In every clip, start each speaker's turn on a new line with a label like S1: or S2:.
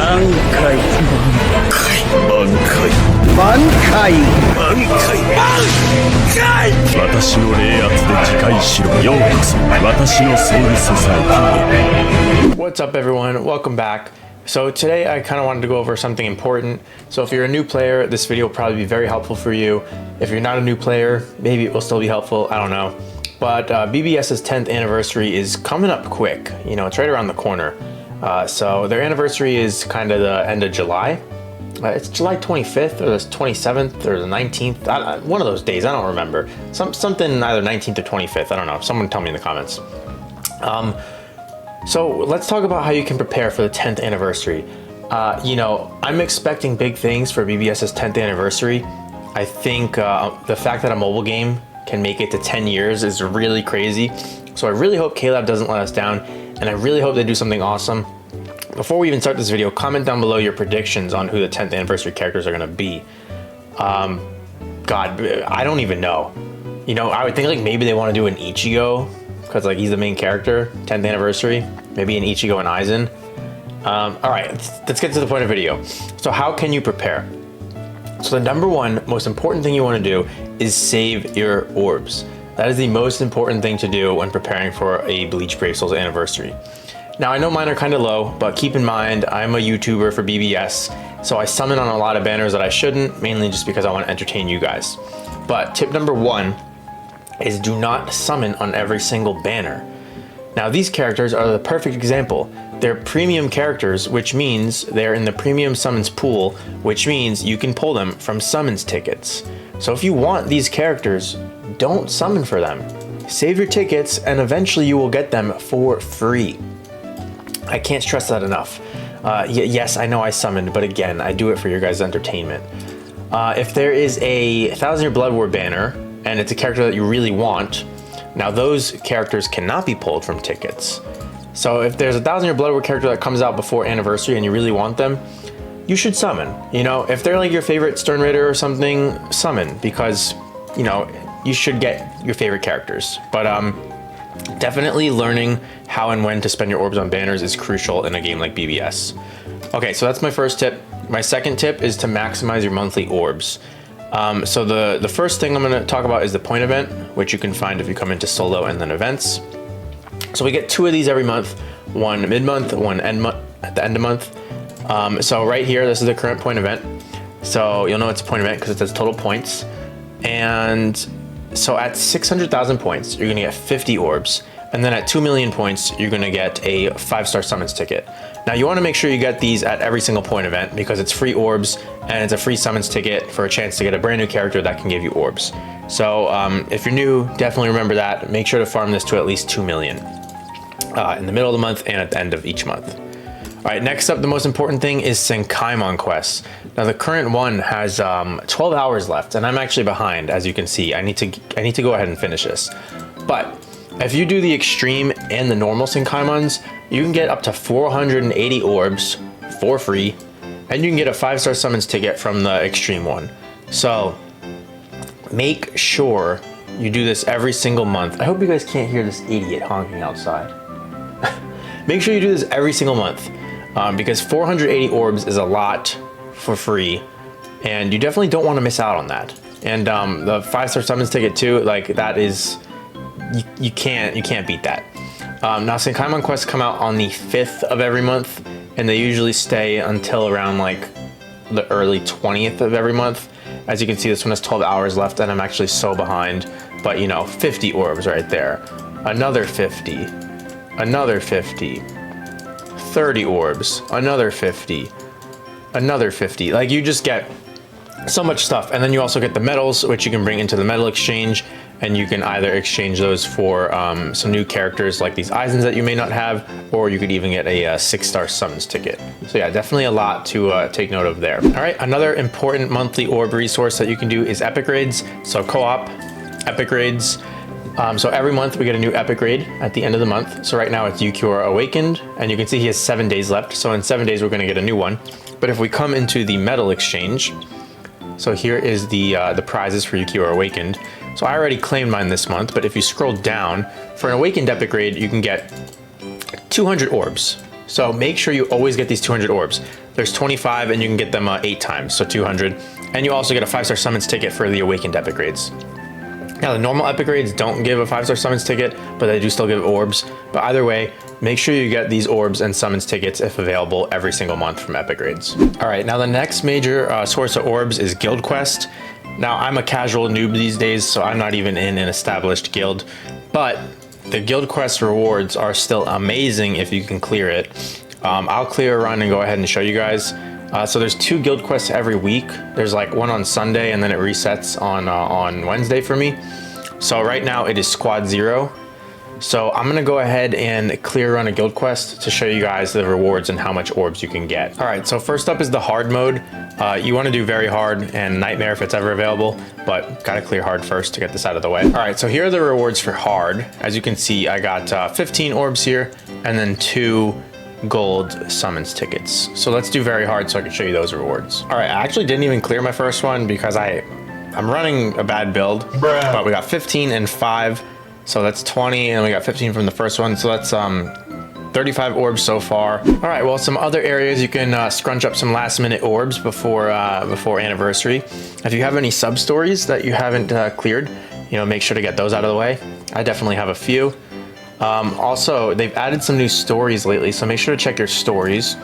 S1: What's up, everyone? Welcome back. So today I kind of wanted to go over something important. So if you're a new player, this video will probably be very helpful for you. If you're not a new player, maybe it will still be helpful, I don't know. But BBS's 10th anniversary is coming up quick. You know, it's right around the corner. So their anniversary is kind of the end of July. It's July 25th or the 27th or the 19th. One of those days, I don't remember. Something either 19th or 25th, I don't know. Someone tell me in the comments. So let's talk about how you can prepare for the 10th anniversary. You know, I'm expecting big things for BBS's 10th anniversary. I think the fact that a mobile game can make it to 10 years is really crazy. So I really hope Klab doesn't let us down, and I really hope they do something awesome. Before we even start this video, comment down below your predictions on who the 10th anniversary characters are gonna be. God, I don't even know. You know, I would think like maybe they want to do an Ichigo, because like he's the main character, 10th anniversary, maybe an Ichigo and Aizen. All right, let's get to the point of the video. So how can you prepare? So the number one most important thing you want to do is save your orbs. That is the most important thing to do when preparing for a Bleach Brave Souls anniversary. Now I know mine are kind of low, but keep in mind I'm a YouTuber for BBS, so I summon on a lot of banners that I shouldn't, mainly just because I want to entertain you guys. But tip number one is do not summon on every single banner. Now these characters are the perfect example. They're premium characters, which means they're in the premium summons pool, which means you can pull them from summons tickets. So if you want these characters, don't summon for them. Save your tickets and eventually you will get them for free. I can't stress that enough. Yes, I know I summoned, but again, I do it for your guys' entertainment. If there is a 1000 Year Blood War banner, and it's a character that you really want, now those characters cannot be pulled from tickets. So if there's a 1000 Year Blood War character that comes out before anniversary and you really want them, you should summon. You know, if they're like your favorite Stern Raider or something, summon, because, you know, you should get your favorite characters. But definitely learning how and when to spend your orbs on banners is crucial in a game like BBS. Okay, so that's my first tip. My second tip is to maximize your monthly orbs. So the first thing I'm going to talk about is the point event, which you can find if you come into solo and then events. So we get 2 of these every month, one mid-month, one at the end of month. So right here, this is the current point event. So you'll know it's a point event because it says total points. And so at 600,000 points, you're going to get 50 orbs. And then at 2 million points, you're going to get a 5-star summons ticket. Now you want to make sure you get these at every single point event because it's free orbs and it's a free summons ticket for a chance to get a brand new character that can give you orbs. So if you're new, definitely remember that. Make sure to farm this to at least 2 million in the middle of the month and at the end of each month. All right, next up, the most important thing is Senkaimon quests. Now the current one has 12 hours left and I'm actually behind, as you can see. I need to go ahead and finish this. But if you do the extreme and the normal Senkaimons, you can get up to 480 orbs for free, and you can get a 5-star summons ticket from the extreme one. So make sure you do this every single month. I hope you guys can't hear this idiot honking outside. Make sure you do this every single month because 480 orbs is a lot for free, and you definitely don't want to miss out on that. And the 5-star summons ticket too, like that is, you can't beat that. Now Senkaimon quests come out on the 5th of every month, and they usually stay until around like the early 20th of every month. As you can see, this one has 12 hours left and I'm actually so behind, but you know, 50 orbs right there, another 50, another 50, 30 orbs, another 50, another 50. Like you just get so much stuff. And then you also get the medals, which you can bring into the medal exchange, and you can either exchange those for some new characters like these Aizens that you may not have, or you could even get a 6-star summons ticket. So yeah, definitely a lot to take note of there. All right, another important monthly orb resource that you can do is epic raids. So co-op, epic raids. So every month we get a new epic raid at the end of the month. So right now it's Yukiura Awakened, and you can see he has 7 days left. So in 7 days we're gonna get a new one. But if we come into the medal exchange, so here is the prizes for Yukiura Awakened. So I already claimed mine this month, but if you scroll down, for an Awakened epic raid, you can get 200 orbs. So make sure you always get these 200 orbs. There's 25 and you can get them 8 times, so 200. And you also get a 5-star summons ticket for the awakened epic grades. Now the normal epic grades don't give a 5-star summons ticket, but they do still give orbs. But either way, make sure you get these orbs and summons tickets if available every single month from epic grades. All right, now the next major source of orbs is guild quest. Now I'm a casual noob these days, so I'm not even in an established guild, but the guild quest rewards are still amazing if you can clear it. I'll clear a run and go ahead and show you guys. So there's 2 guild quests every week. There's like one on Sunday and then it resets on Wednesday for me. So right now it is squad 0. So I'm gonna go ahead and clear run a guild quest to show you guys the rewards and how much orbs you can get. All right, so first up is the hard mode. You wanna do very hard and nightmare if it's ever available, but gotta clear hard first to get this out of the way. All right, so here are the rewards for hard. As you can see, I got 15 orbs here and then 2 gold summons tickets. So let's do very hard so I can show you those rewards. All right, I actually didn't even clear my first one because I'm running a bad build, but we got 15 and 5. So that's 20 and we got 15 from the first one. So that's 35 orbs so far. All right, well, some other areas you can scrunch up some last minute orbs before anniversary. If you have any sub stories that you haven't cleared, you know, make sure to get those out of the way. I definitely have a few. Also, they've added some new stories lately, so make sure to check your stories.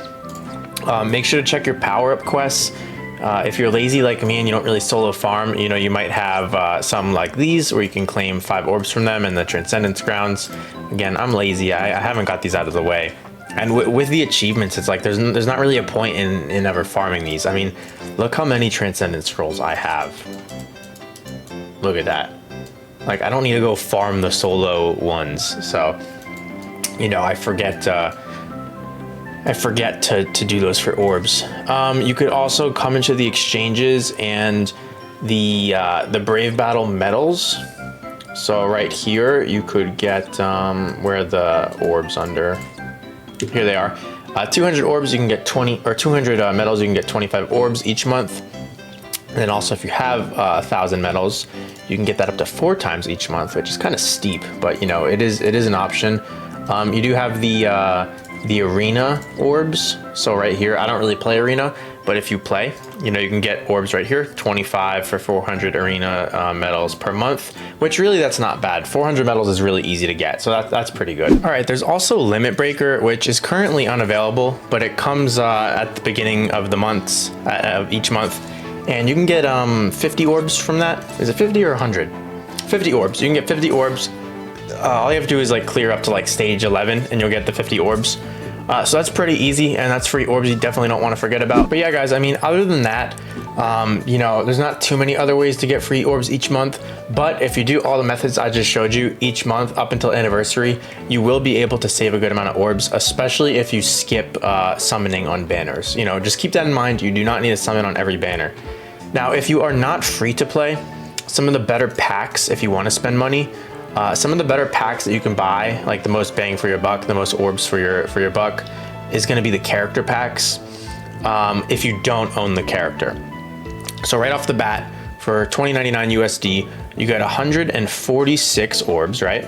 S1: Make sure to check your power-up quests. If you're lazy like me and you don't really solo farm, you know, you might have some like these where you can claim 5 orbs from them in the Transcendence grounds. Again, I'm lazy. I haven't got these out of the way. And with the achievements, it's like there's not really a point in ever farming these. I mean, look how many Transcendence scrolls I have. Look at that. Like, I don't need to go farm the solo ones. So, you know, I forget to do those for orbs. You could also come into the exchanges and the Brave Battle medals. So right here, you could get, where are the orbs under? Here they are. 200 orbs, you can get 20, or 200 medals, you can get 25 orbs each month. And then also if you have 1,000 medals, you can get that up to 4 times each month, which is kind of steep, but you know, it is an option. You do have the arena orbs. So right here, I don't really play arena, but if you play, you know, you can get orbs right here, 25 for 400 arena medals per month, which really that's not bad. 400 medals is really easy to get, so that's pretty good. All right, there's also Limit Breaker, which is currently unavailable, but it comes at the beginning of the months, of each month. And you can get 50 orbs from that. Is it 50 or 100? 50 orbs. You can get 50 orbs. All you have to do is like clear up to like stage 11 and you'll get the 50 orbs. So that's pretty easy and that's free orbs you definitely don't want to forget about. But yeah, guys, I mean, other than that, you know, there's not too many other ways to get free orbs each month. But if you do all the methods I just showed you each month up until anniversary, you will be able to save a good amount of orbs, especially if you skip summoning on banners. You know, just keep that in mind. You do not need to summon on every banner. Now, if you are not free to play, some of the better packs, if you want to spend money, some of the better packs that you can buy, like the most bang for your buck, the most orbs for your buck, is going to be the character packs, if you don't own the character. So right off the bat, for $20.99 USD, you get 146 orbs, right?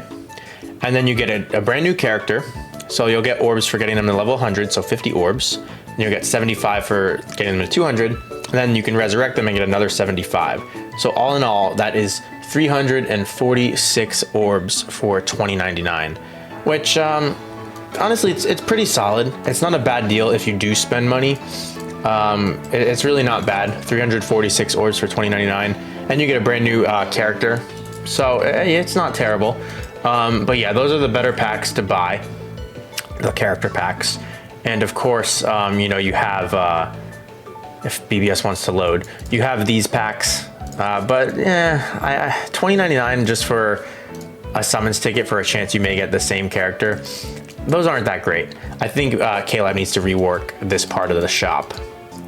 S1: And then you get a brand new character. So you'll get orbs for getting them to level 100, so 50 orbs. And you'll get 75 for getting them to 200. And then you can resurrect them and get another 75. So all in all, that is 346 orbs for $20.99, which honestly, it's pretty solid. It's not a bad deal if you do spend money. It's really not bad. 346 orbs for $20.99, and you get a brand new character. So it's not terrible. But yeah, those are the better packs to buy, the character packs. And of course, you know, you have, if BBS wants to load, you have these packs. But yeah, $20.99 just for a summons ticket for a chance you may get the same character. Those aren't that great. I think klab needs to rework this part of the shop.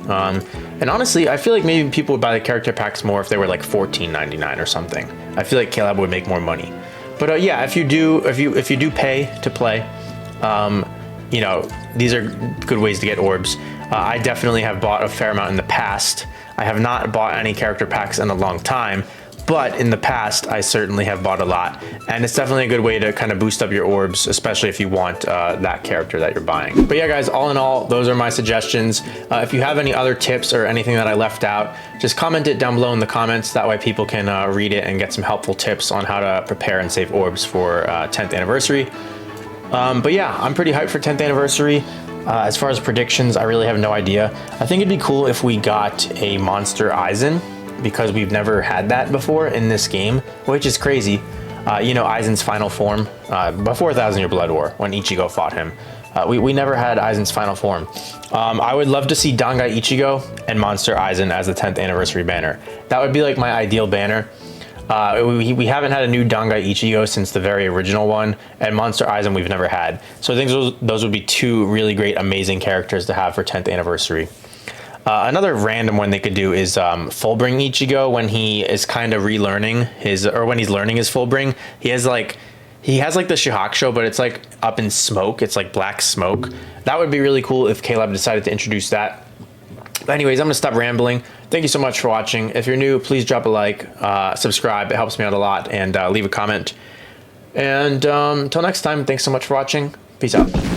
S1: And honestly, I feel like maybe people would buy the character packs more if they were like $14.99 or something. I feel like klab would make more money. But yeah, if you do pay to play, you know, these are good ways to get orbs. I definitely have bought a fair amount in the past. I have not bought any character packs in a long time, but in the past, I certainly have bought a lot. And it's definitely a good way to kind of boost up your orbs, especially if you want that character that you're buying. But yeah, guys, all in all, those are my suggestions. If you have any other tips or anything that I left out, just comment it down below in the comments. That way people can read it and get some helpful tips on how to prepare and save orbs for 10th anniversary. But yeah, I'm pretty hyped for 10th anniversary. As far as predictions, I really have no idea. I think it'd be cool if we got a monster Aizen, because we've never had that before in this game, which is crazy. You know, Aizen's final form, before 1000 Year Blood War, when Ichigo fought him. We never had Aizen's final form. I would love to see Dangai Ichigo and Monster Aizen as the 10th anniversary banner. That would be like my ideal banner. We haven't had a new Dangai Ichigo since the very original one, and Monster Aizen we've never had. So I think those would be two really great, amazing characters to have for 10th anniversary. Another random one they could do is Fullbring Ichigo when he is kind of relearning his, or when he's learning his Fullbring. He has like the Shihakusho, but it's like up in smoke. It's like black smoke. That would be really cool if klab decided to introduce that. But anyways, I'm gonna stop rambling. Thank you so much for watching. If you're new, please drop a like, subscribe. It helps me out a lot, and leave a comment. And until next time, thanks so much for watching. Peace out.